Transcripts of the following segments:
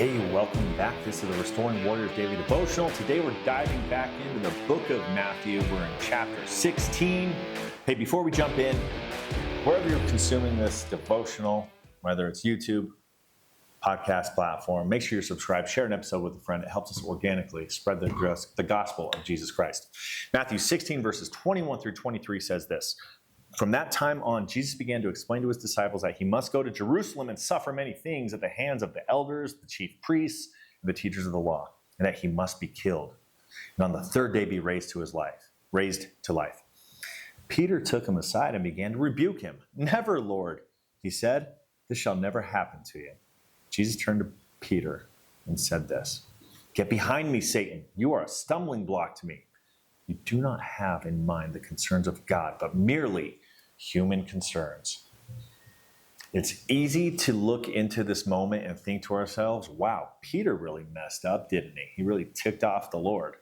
Hey, welcome back. This is the Restoring Warriors Daily Devotional. Today we're diving back into the book of Matthew. We're in chapter 16. Hey, before we jump in, wherever you're consuming this devotional, whether it's YouTube, podcast platform, make sure you're subscribed, share an episode with a friend. It helps us organically spread the gospel of Jesus Christ. Matthew 16 verses 21 through 23 says this. From that time on, Jesus began to explain to his disciples that he must go to Jerusalem and suffer many things at the hands of the elders, the chief priests, and the teachers of the law, and that he must be killed, and on the third day be raised to life. Peter took him aside and began to rebuke him. Never, Lord, he said, this shall never happen to you. Jesus turned to Peter and said this, get behind me, Satan. You are a stumbling block to me. You do not have in mind the concerns of God, but merely human concerns. It's easy to look into this moment and think to ourselves, wow, Peter really messed up, didn't he? He really ticked off the Lord.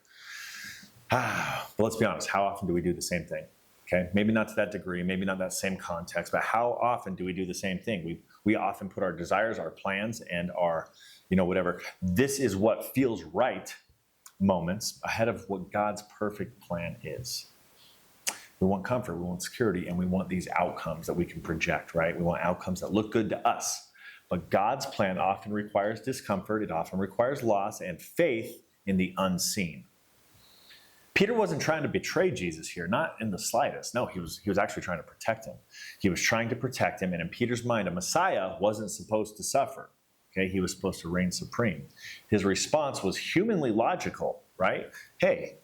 But let's be honest, how often do we do the same thing? Okay, maybe not to that degree, maybe not that same context, but how often do we do the same thing? We often put our desires, our plans, and our, whatever, this is what feels right moments ahead of what God's perfect plan is. We want comfort, we want security, and we want these outcomes that we can project, right? We want outcomes that look good to us. But God's plan often requires discomfort, it often requires loss and faith in the unseen. Peter wasn't trying to betray Jesus here, not in the slightest. No, he was actually trying to protect him. He was trying to protect him, and in Peter's mind, a Messiah wasn't supposed to suffer. Okay, he was supposed to reign supreme. His response was humanly logical, right? Hey,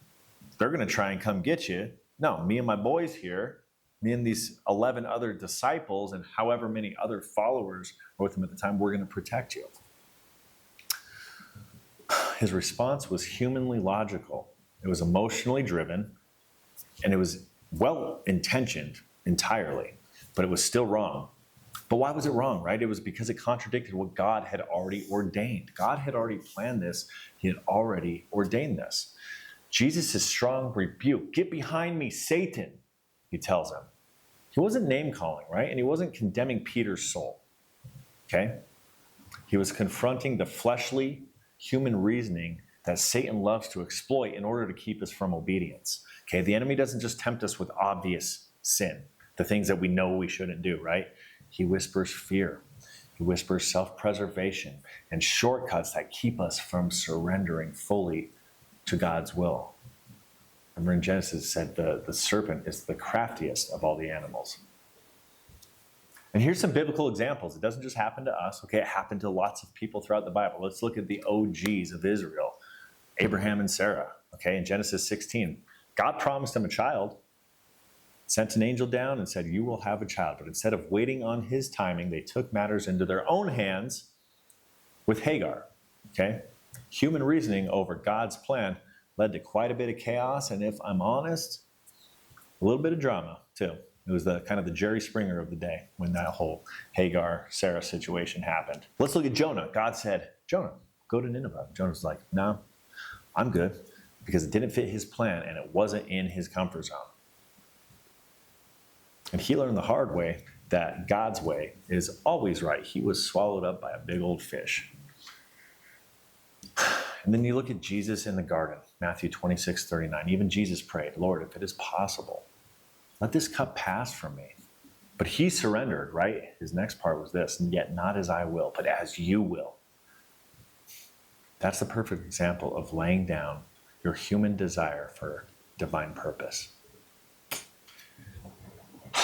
they're going to try and come get you. No, me and my boys here, me and these 11 other disciples and however many other followers were with him at the time, we're going to protect you. His response was humanly logical. It was emotionally driven, and it was well-intentioned entirely, but it was still wrong. But why was it wrong, right? It was because it contradicted what God had already ordained. God had already planned this. He had already ordained this. Jesus' strong rebuke, get behind me, Satan, he tells him. He wasn't name-calling, right? And he wasn't condemning Peter's soul, okay? He was confronting the fleshly human reasoning that Satan loves to exploit in order to keep us from obedience, okay? The enemy doesn't just tempt us with obvious sin, the things that we know we shouldn't do, right? He whispers fear. He whispers self-preservation and shortcuts that keep us from surrendering fully to God's will. Remember in Genesis it said the serpent is the craftiest of all the animals. And here's some biblical examples. It doesn't just happen to us. Okay, it happened to lots of people throughout the Bible. Let's look at the OGs of Israel, Abraham and Sarah. Okay, in Genesis 16, God promised them a child. Sent an angel down and said, you will have a child. But instead of waiting on his timing, they took matters into their own hands with Hagar. Okay? Human reasoning over God's plan led to quite a bit of chaos. And if I'm honest, a little bit of drama too. It was the kind of the Jerry Springer of the day when that whole Hagar-Sarah situation happened. Let's look at Jonah. God said, Jonah, go to Nineveh. Jonah's like, no, I'm good. Because it didn't fit his plan and it wasn't in his comfort zone. And he learned the hard way that God's way is always right. He was swallowed up by a big old fish. And then you look at Jesus in the garden, Matthew 26:39. Even Jesus prayed, Lord, if it is possible, let this cup pass from me. But he surrendered, right? His next part was this, and yet not as I will, but as you will. That's the perfect example of laying down your human desire for divine purpose.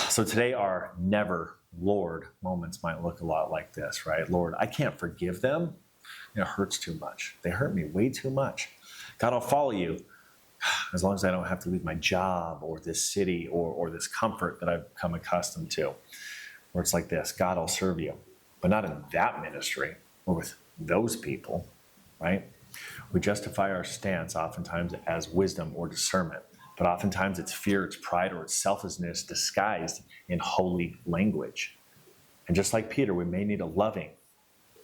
So today our never, Lord moments might look a lot like this, right? Lord, I can't forgive them. It hurts too much. They hurt me way too much. God, I'll follow you as long as I don't have to leave my job or this city or this comfort that I've become accustomed to. Or it's like this, God, I'll serve you, but not in that ministry or with those people, right? We justify our stance oftentimes as wisdom or discernment. But oftentimes it's fear, it's pride, or it's selfishness disguised in holy language. And just like Peter, we may need a loving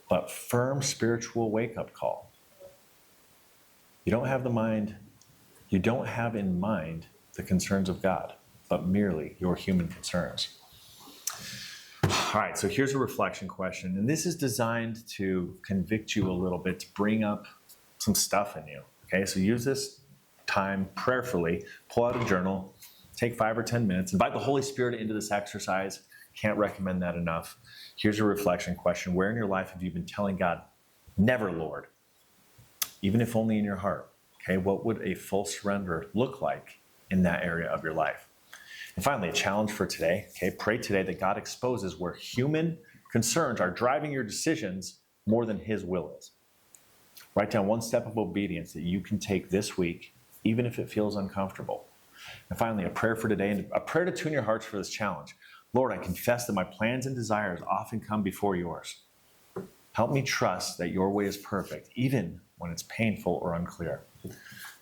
but firm spiritual wake-up call. You don't have in mind the concerns of God, but merely your human concerns. All right, so here's a reflection question, and this is designed to convict you a little bit, to bring up some stuff in you. Okay, so use this time prayerfully, pull out a journal, take 5 or 10 minutes, invite the Holy Spirit into this exercise. Can't recommend that enough. Here's a reflection question. Where in your life have you been telling God, never, Lord? Even if only in your heart. Okay, what would a full surrender look like in that area of your life? And finally, a challenge for today. Okay, pray today that God exposes where human concerns are driving your decisions more than His will is. Write down one step of obedience that you can take this week, even if it feels uncomfortable. And finally, a prayer for today, and a prayer to tune your hearts for this challenge. Lord, I confess that my plans and desires often come before yours. Help me trust that your way is perfect, even when it's painful or unclear.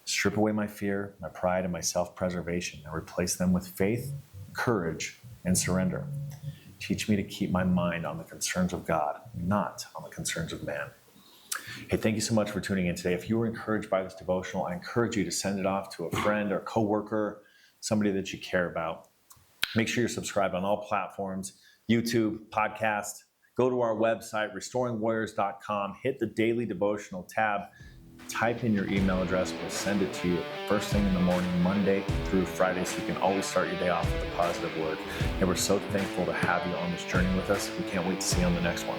Strip away my fear, my pride, and my self-preservation, and replace them with faith, courage, and surrender. Teach me to keep my mind on the concerns of God, not on the concerns of man. Hey, thank you so much for tuning in today. If you were encouraged by this devotional, I encourage you to send it off to a friend or coworker, somebody that you care about. Make sure you're subscribed on all platforms, YouTube, podcast. Go to our website, restoringwarriors.com. Hit the daily devotional tab. Type in your email address. We'll send it to you first thing in the morning, Monday through Friday, so you can always start your day off with a positive word. And we're so thankful to have you on this journey with us. We can't wait to see you on the next one.